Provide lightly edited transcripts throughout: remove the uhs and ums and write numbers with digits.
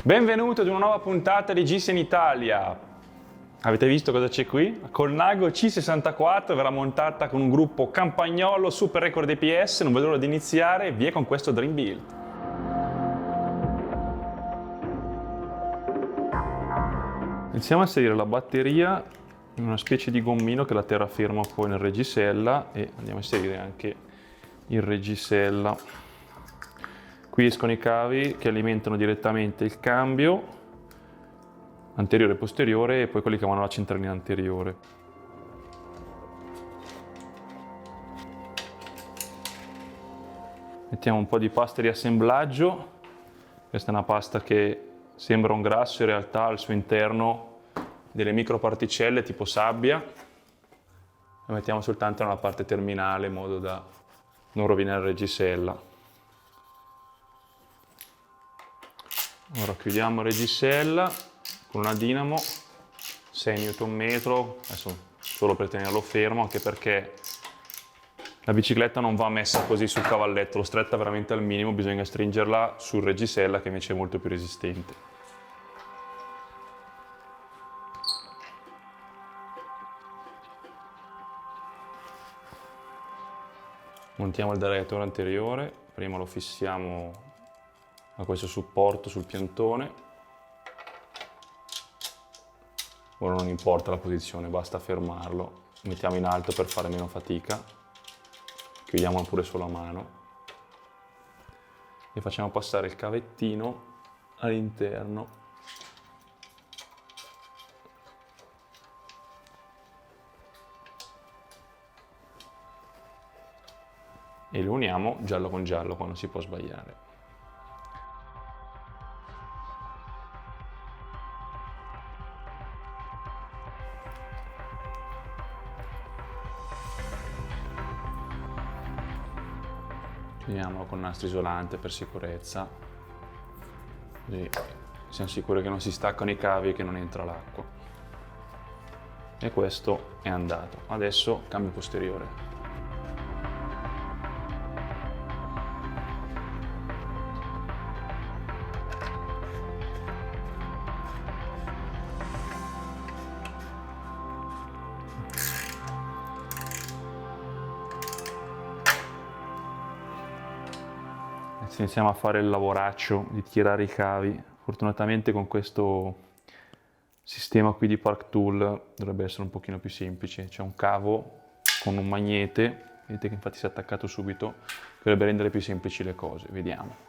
Benvenuto ad una nuova puntata di GIS in Italia. Avete visto cosa c'è qui? Colnago C64 verrà montata con un gruppo campagnolo super record DPS, non vedo l'ora di iniziare, via con questo Dream Build. Iniziamo a inserire la batteria in una specie di gommino che la terraferma poi nel reggisella e andiamo a inserire anche il reggisella. Qui escono i cavi che alimentano direttamente il cambio anteriore e posteriore e poi quelli che vanno alla centralina anteriore. Mettiamo un po' di pasta di assemblaggio. Questa è una pasta che sembra un grasso, in realtà al suo interno delle microparticelle tipo sabbia. La mettiamo soltanto nella parte terminale in modo da non rovinare il reggisella. Ora chiudiamo il reggisella con una dinamo 6 Nm, adesso solo per tenerlo fermo, anche perché la bicicletta non va messa così sul cavalletto, l'ho stretta veramente al minimo, bisogna stringerla sul reggisella che invece è molto più resistente. Montiamo il deragliatore anteriore, prima lo fissiamo a questo supporto sul piantone. Ora non importa la posizione, basta fermarlo. Lo mettiamo in alto per fare meno fatica. Chiudiamo pure sulla mano. E facciamo passare il cavettino all'interno. E lo uniamo giallo con giallo quando si può sbagliare. Chiudiamolo con nastro isolante per sicurezza, così siamo sicuri che non si staccano i cavi e che non entra l'acqua. E questo è andato. Adesso cambio posteriore. Iniziamo a fare il lavoraccio di tirare i cavi. Fortunatamente con questo sistema qui di Park Tool dovrebbe essere un pochino più semplice. C'è un cavo con un magnete, vedete che infatti si è attaccato subito, che dovrebbe rendere più semplici le cose. Vediamo.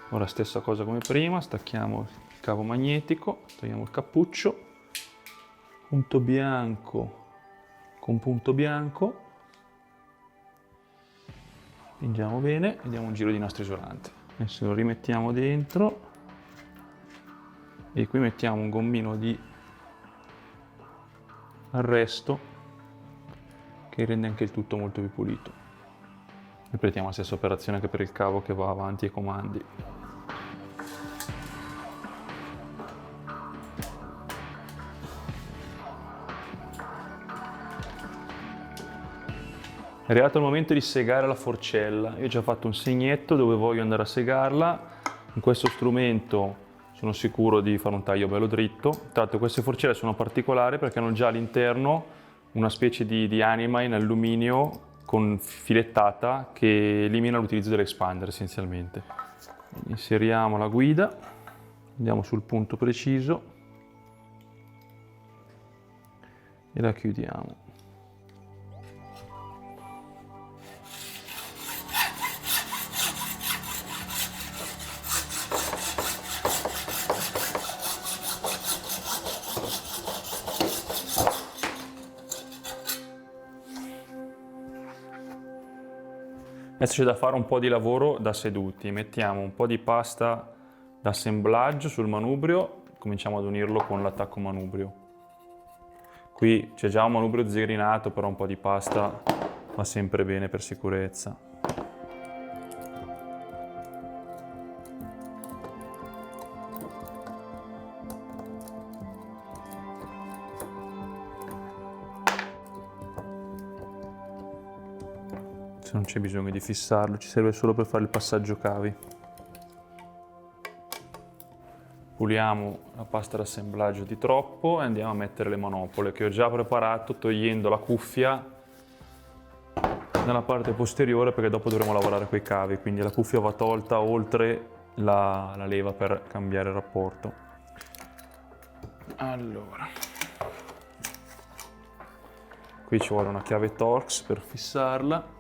Ora stessa cosa come prima, stacchiamo il cavo magnetico, togliamo il cappuccio, punto bianco con punto bianco, spingiamo bene e diamo un giro di nastro isolante. Adesso lo rimettiamo dentro e qui mettiamo un gommino di arresto che rende anche il tutto molto più pulito. Ripetiamo la stessa operazione che per il cavo che va avanti ai comandi. È arrivato il momento di segare la forcella. Io ho già fatto un segnetto dove voglio andare a segarla. Con questo strumento sono sicuro di fare un taglio bello dritto. Tra l'altro queste forcelle sono particolari perché hanno già all'interno una specie di anima in alluminio con filettata che elimina l'utilizzo dell'expander essenzialmente. Quindi inseriamo la guida, andiamo sul punto preciso e la chiudiamo. Adesso c'è da fare un po' di lavoro da seduti, mettiamo un po' di pasta d'assemblaggio sul manubrio, cominciamo ad unirlo con l'attacco manubrio. Qui c'è già un manubrio zerinato, però un po' di pasta va sempre bene per sicurezza. non c'è bisogno di fissarlo, ci serve solo per fare il passaggio cavi. Puliamo la pasta d'assemblaggio di troppo e andiamo a mettere le manopole che ho già preparato togliendo la cuffia nella parte posteriore perché dopo dovremo lavorare coi cavi, quindi la cuffia va tolta oltre la leva per cambiare il rapporto. Allora, qui ci vuole una chiave Torx per fissarla.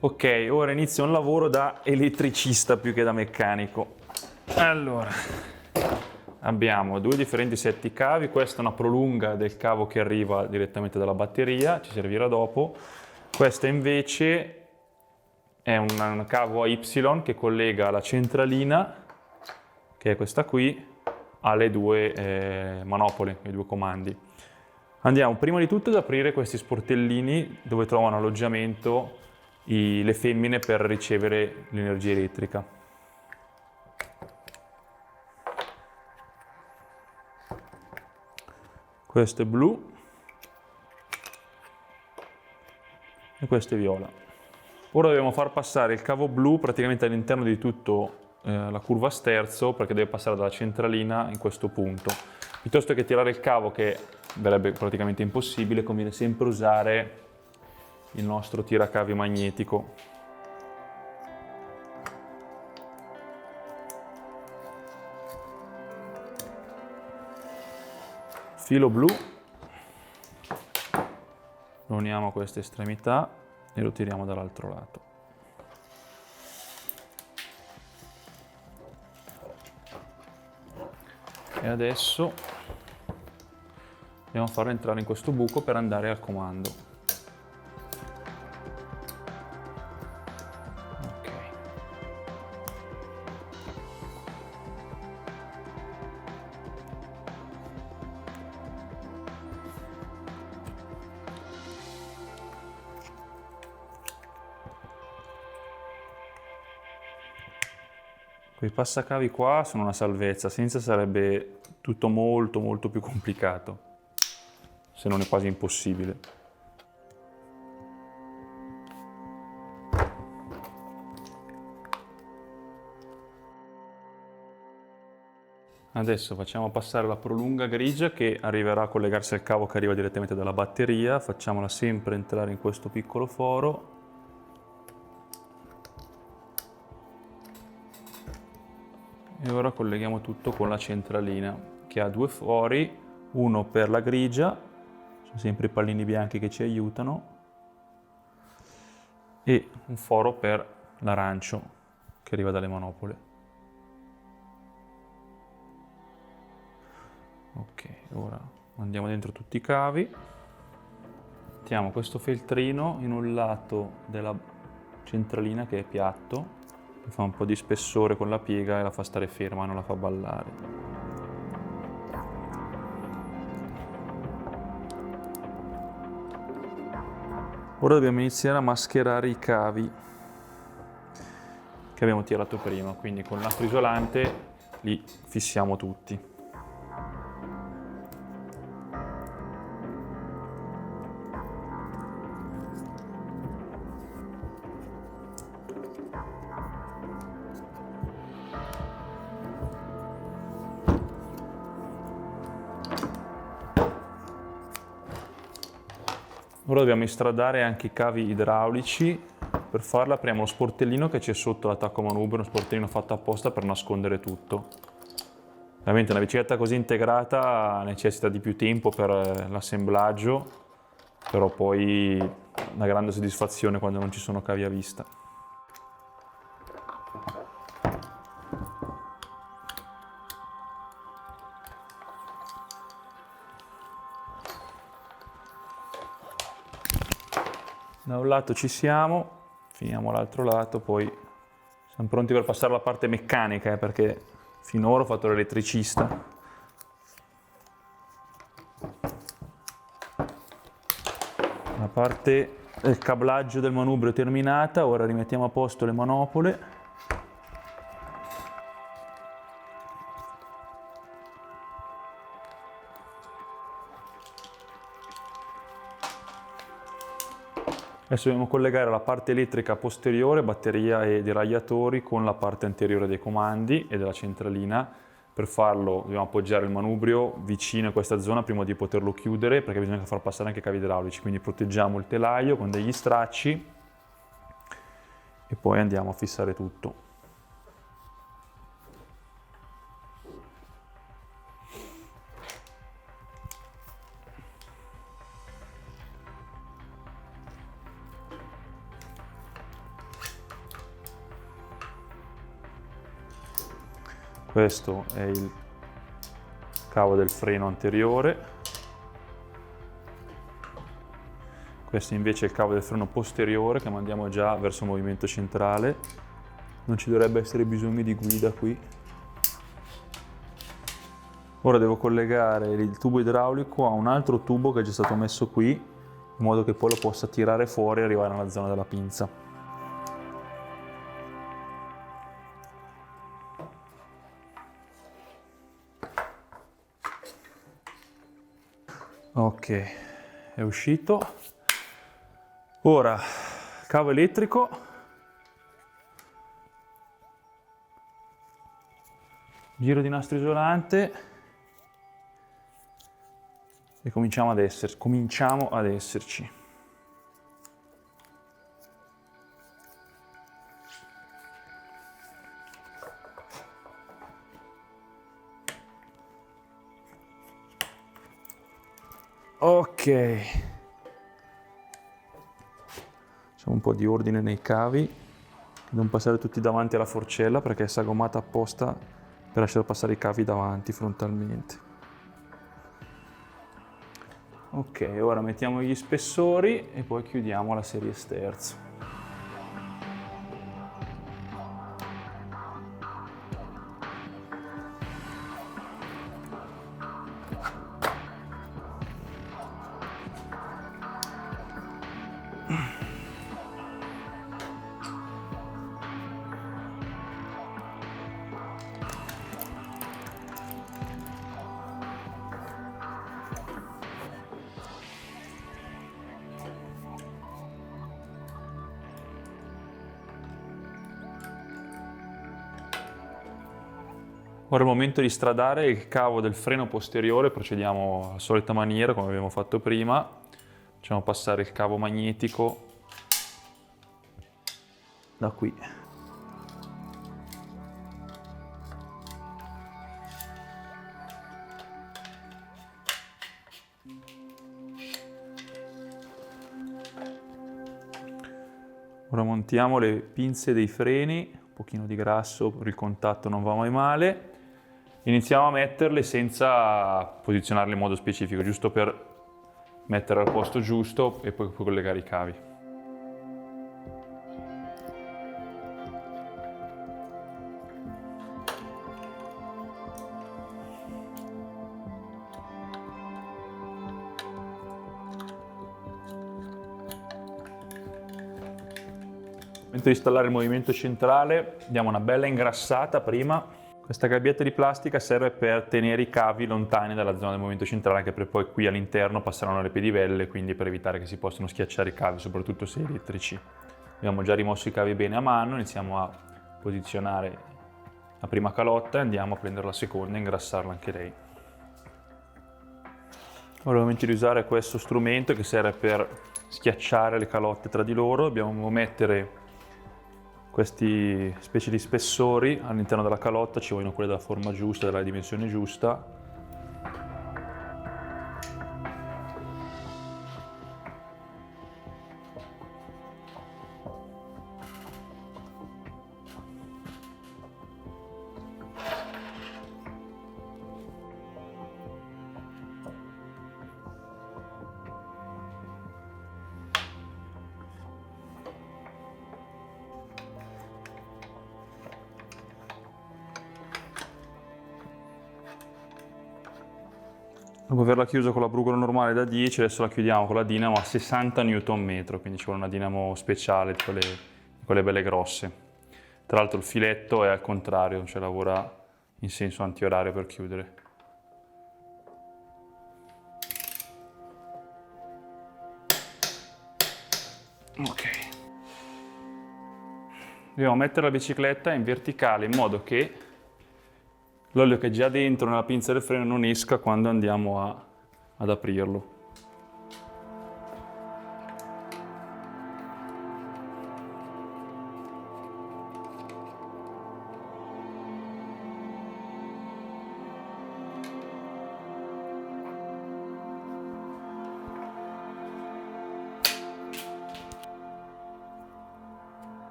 Ok, ora inizio un lavoro da elettricista più che da meccanico. Allora, abbiamo due differenti setti cavi, questa è una prolunga del cavo che arriva direttamente dalla batteria, ci servirà dopo. Questa invece è un cavo a Y che collega la centralina, che è questa qui, alle due manopole, ai due comandi. Andiamo prima di tutto ad aprire questi sportellini dove trovano alloggiamento le femmine per ricevere l'energia elettrica. Questo è blu e questo è viola. Ora dobbiamo far passare il cavo blu praticamente all'interno di tutto la curva a sterzo perché deve passare dalla centralina in questo punto. Piuttosto che tirare il cavo, che verrebbe praticamente impossibile, conviene sempre usare il nostro tiracavi magnetico. Filo blu, lo uniamo a questa estremità e lo tiriamo dall'altro lato. E adesso dobbiamo farlo entrare in questo buco per andare al comando. Quei passacavi qua sono una salvezza, senza sarebbe tutto molto più complicato, se non è quasi impossibile. Adesso facciamo passare la prolunga grigia che arriverà a collegarsi al cavo che arriva direttamente dalla batteria, facciamola sempre entrare in questo piccolo foro. E ora colleghiamo tutto con la centralina che ha due fori, uno per la grigia, sono sempre i pallini bianchi che ci aiutano, e un foro per l'arancio che arriva dalle manopole. Ok, ora andiamo dentro tutti i cavi, mettiamo questo feltrino in un lato della centralina che è piatto, fa un po' di spessore con la piega e la fa stare ferma, non la fa ballare. Ora dobbiamo iniziare a mascherare i cavi che abbiamo tirato prima, quindi con il nastro isolante li fissiamo tutti. Ora dobbiamo istradare anche i cavi idraulici. Per farlo apriamo lo sportellino che c'è sotto l'attacco manubrio, uno sportellino fatto apposta per nascondere tutto. Ovviamente una bicicletta così integrata necessita di più tempo per l'assemblaggio, però poi una grande soddisfazione quando non ci sono cavi a vista. Da un lato ci siamo, finiamo l'altro lato, poi siamo pronti per passare alla parte meccanica, perché finora ho fatto l'elettricista. La parte del cablaggio del manubrio è terminata, ora rimettiamo a posto le manopole. Adesso dobbiamo collegare la parte elettrica posteriore, batteria e deragliatori, con la parte anteriore dei comandi e della centralina. Per farlo dobbiamo appoggiare il manubrio vicino a questa zona prima di poterlo chiudere, perché bisogna far passare anche i cavi idraulici, quindi proteggiamo il telaio con degli stracci e poi andiamo a fissare tutto. Questo è il cavo del freno anteriore, questo invece è il cavo del freno posteriore che mandiamo già verso il movimento centrale. Non ci dovrebbe essere bisogno di guida qui. Ora devo collegare il tubo idraulico a un altro tubo che è già stato messo qui, in modo che poi lo possa tirare fuori e arrivare nella zona della pinza. Ok, è uscito. Ora, cavo elettrico. Giro di nastro isolante. E cominciamo ad esserci. Ok, facciamo un po' di ordine nei cavi, non passare tutti davanti alla forcella perché è sagomata apposta per lasciare passare i cavi davanti frontalmente. Ok, ora mettiamo gli spessori e poi chiudiamo la serie sterzo. Ora è il momento di stradare il cavo del freno posteriore, procediamo alla solita maniera come abbiamo fatto prima. Facciamo passare il cavo magnetico da qui. Ora montiamo le pinze dei freni, un pochino di grasso per il contatto non va mai male. Iniziamo a metterle senza posizionarle in modo specifico, giusto per mettere al posto giusto e poi collegare i cavi. Mentre di installare il movimento centrale, diamo una bella ingrassata prima. Questa gabbietta di plastica serve per tenere i cavi lontani dalla zona del movimento centrale, anche perché poi qui all'interno passeranno le pedivelle, quindi per evitare che si possano schiacciare i cavi, soprattutto se elettrici. Abbiamo già rimosso i cavi bene a mano, iniziamo a posizionare la prima calotta e andiamo a prendere la seconda e ingrassarla anche lei. Ora è il momento di usare questo strumento che serve per schiacciare le calotte tra di loro. Dobbiamo mettere questi specie di spessori all'interno della calotta, ci vogliono quelle della forma giusta, della dimensione giusta. Dopo averla chiusa con la brugola normale da 10, adesso la chiudiamo con la dinamo a 60 Nm, quindi ci vuole una dinamo speciale, di quelle belle grosse. Tra l'altro il filetto è al contrario, cioè lavora in senso antiorario per chiudere. Ok. Dobbiamo mettere la bicicletta in verticale in modo che l'olio che è già dentro nella pinza del freno non esca quando andiamo ad aprirlo.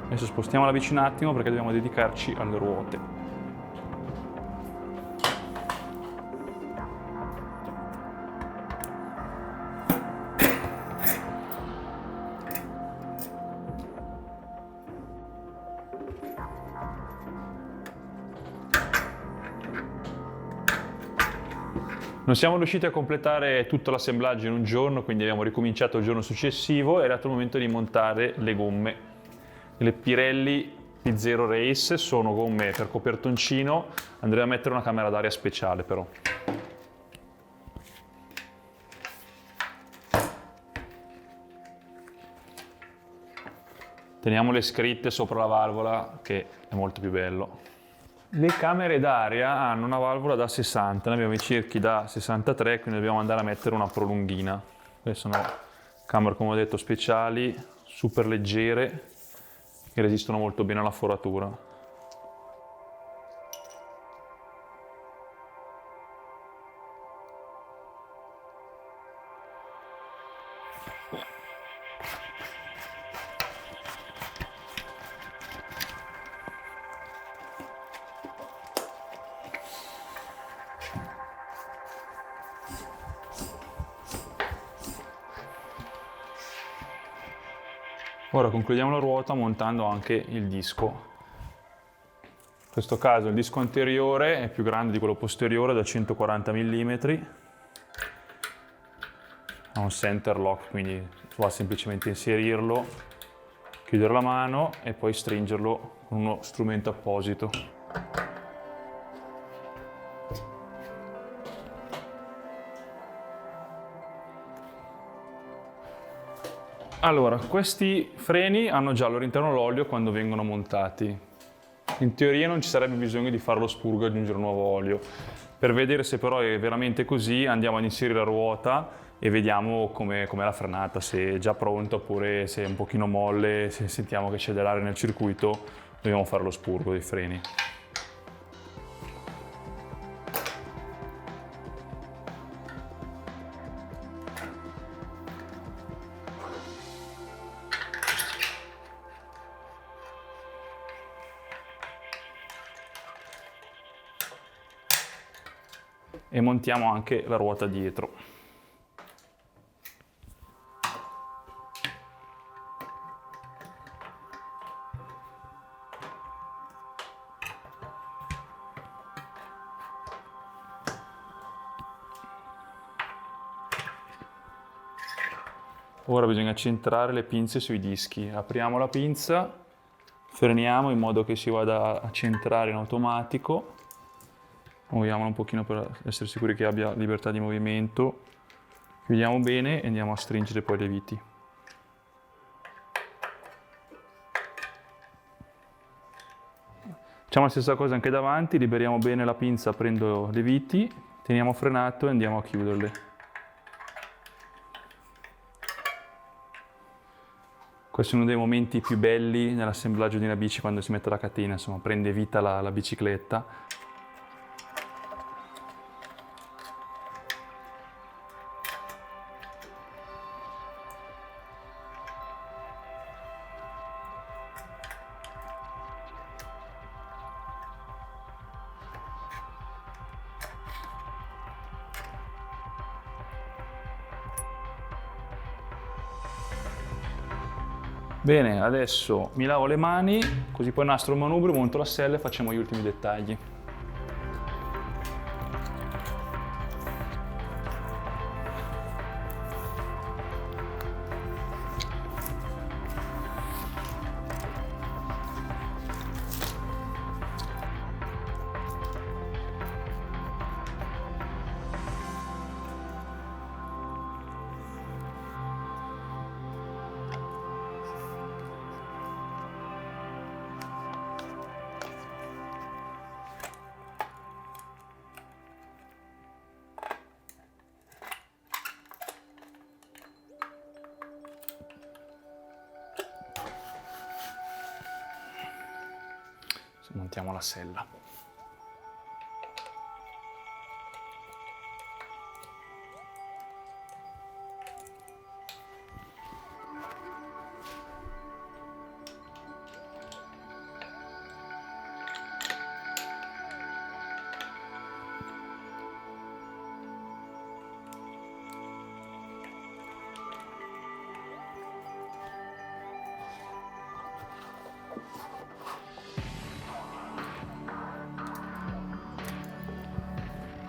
Adesso spostiamo la bici un attimo perché dobbiamo dedicarci alle ruote. Non siamo riusciti a completare tutto l'assemblaggio in un giorno, quindi abbiamo ricominciato il giorno successivo. È arrivato il momento di montare le gomme. Le Pirelli P0 Race sono gomme per copertoncino, andremo a mettere una camera d'aria speciale però. Teniamo le scritte sopra la valvola che è molto più bello. Le camere d'aria hanno una valvola da 60, noi abbiamo i cerchi da 63, quindi dobbiamo andare a mettere una prolunghina. Queste sono camere, come ho detto, speciali, super leggere, che resistono molto bene alla foratura. Ora concludiamo la ruota montando anche il disco. In questo caso il disco anteriore è più grande di quello posteriore, da 140 mm. Ha un center lock, quindi va semplicemente inserirlo, chiudere la mano e poi stringerlo con uno strumento apposito. Allora, questi freni hanno già all'interno l'olio quando vengono montati. In teoria non ci sarebbe bisogno di fare lo spurgo e aggiungere nuovo olio. Per vedere se però è veramente così, andiamo ad inserire la ruota e vediamo com'è la frenata, se è già pronta oppure se è un pochino molle, se sentiamo che c'è dell'aria nel circuito, dobbiamo fare lo spurgo dei freni. E montiamo anche la ruota dietro. Ora bisogna centrare le pinze sui dischi. Apriamo la pinza, freniamo in modo che si vada a centrare in automatico. Muoviamolo un pochino per essere sicuri che abbia libertà di movimento. Chiudiamo bene e andiamo a stringere poi le viti. Facciamo la stessa cosa anche davanti, liberiamo bene la pinza aprendo le viti, teniamo frenato e andiamo a chiuderle. Questo è uno dei momenti più belli nell'assemblaggio di una bici, quando si mette la catena, insomma, prende vita la bicicletta. Bene, adesso mi lavo le mani, così poi nastro il manubrio, monto la sella e facciamo gli ultimi dettagli. Montiamo la sella.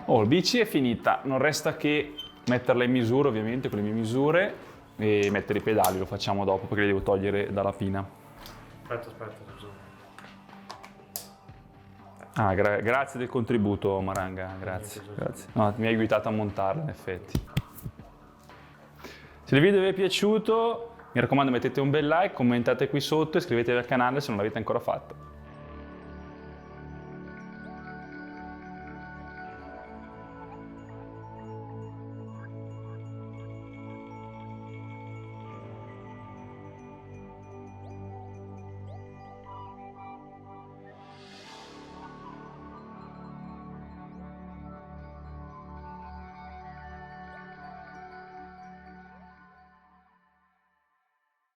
Oh, la bici è finita, non resta che metterla in misura ovviamente con le mie misure e mettere i pedali, lo facciamo dopo perché li devo togliere dalla pina. Aspetta, scusa. Ah, grazie del contributo Maranga, grazie. No, mi hai aiutato a montarla in effetti. Se il video vi è piaciuto, mi raccomando mettete un bel like, commentate qui sotto e iscrivetevi al canale se non l'avete ancora fatto.